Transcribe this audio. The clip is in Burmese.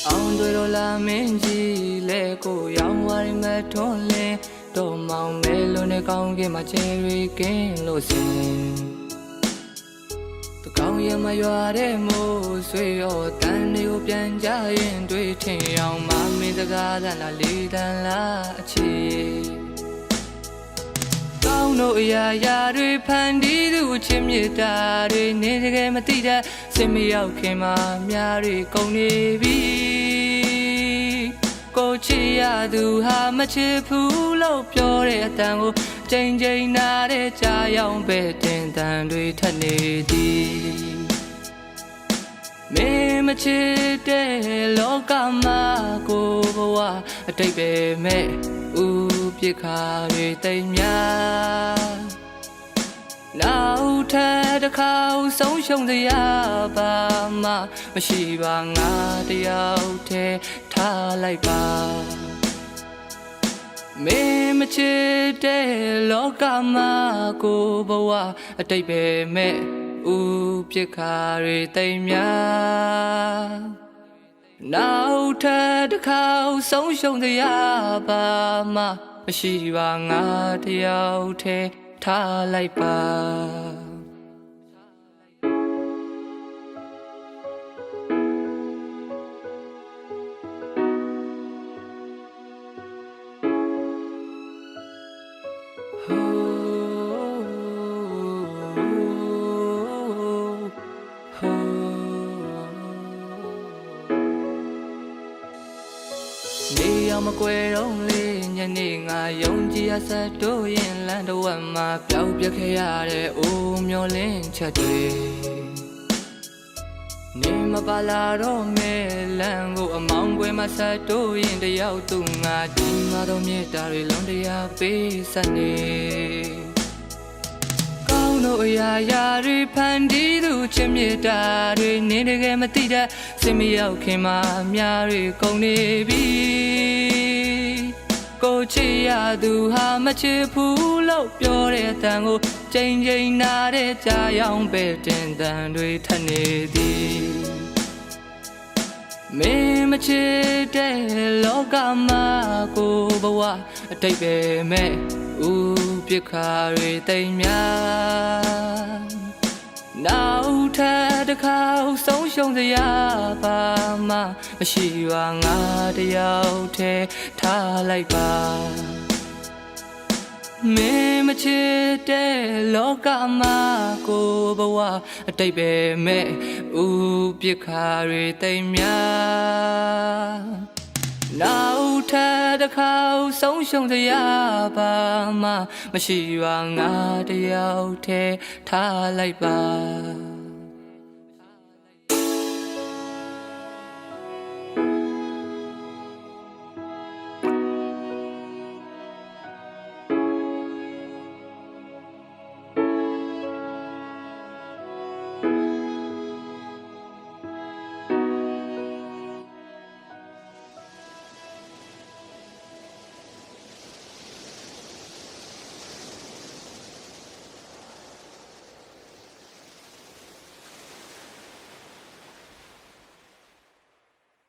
အောင်တွေတော့လာမင်းကြီးလဲကိုရောင်းဝရမထွန်းလင်းတော့မောင်မဲလုံးနဲ့ကောင်းကင်မှာချေရီကင်းလို့စင်သူကောင်းရမရွာတဲ့မိုးဆွေရောတန်တွေကိုပြန်ကြရင်တွေ့ထင်အောင်မမင်းစကားသံလားလေးတန်လားအချီကောင်းတို့အရာရာတွေဖန်တီးသူချစ်မြတ်တာတွေနေတကယ်မသိတဲ့စင်မရောက်ခင်မှာများတွေကုန်နေပြီကိုချစ်ရသူဟာမချစ်ဘူးလို့ပြောတဲ့အတန်ကိုချိန်ချိန်နာတဲ့ကြားရောက်ပဲတင်တန်တွေထက်နေသည်မင်းမချစ်တဲ့လောကမှာကိုဘဝအတိတ်ပဲမဲ့ဥပြစ်ခါတွေတိမ်များနောက်ထပ်တစ်ခါဆုံးရှုံးစရာပါမှမရှိပါငါတယောက်တည်းထားလိုက်ပါမင်းမချစ်တဲ့လောကမှာကိုဘဝအတိတ်ပဲမဲ့ဥပြစ်ခါတွေတိမ်များနောက်ထပ်တစ်ခါဆုံးရှုံးစရာပါမှမရှိပါငါတယောက်တည်းထားလိုက်ပါနေအောင်မကွယ်တော့လေညနေငါယုံကြည်ရဆက်တို့ရင်လမ်းတစ်ဝက်မှာပျောက်ပြက်ခဲ့ရတဲ့အိုးမျောလင်းချက်တွေနေမပါလာတော့မဲလမ်းကိုအမောင်းကွယ်မှာဆက်တို့ရင်တယောက်သူငါဒီမှာတော့မြေတာတွေလုံးတရားပေးဆက်နေတို့အရာရာတွေဖန်တီးသူချစ်မြတ်တာတွေနေတကယ်မသိတဲ့စင်မရောက်ခင်မှာများတွေကုန်နေပြီကိုချစ်ရသူဟာမချစ်ဘူးလို့ပြောတဲ့အတန်ကိုချိန်ချိန်နာတဲ့ကြားရောက်ပဲတင်တန်တွေထက်နေသည်မင်းမချစ်တဲ့လောကမှာကိုဘဝအတိတ်ပဲမဲ့ဥပြစ်ခါတွေတိမ်များနောက်ထပ်တစ်ခါဆုံးရှုံးစရာပါမှမရှိပါငါတယောက်တည်းထားလိုက်ပါမင်းမချစ်တဲ့လောကမှာကိုဘဝအတိတ်ပဲမဲ့ဥပြစ်ခါတွေတိမ်များနောက်ထပ်တစ်ခါဆုံးရှုံးစရာပါမှမရှိပါငါတယောက်တည်းထားလိုက်ပါ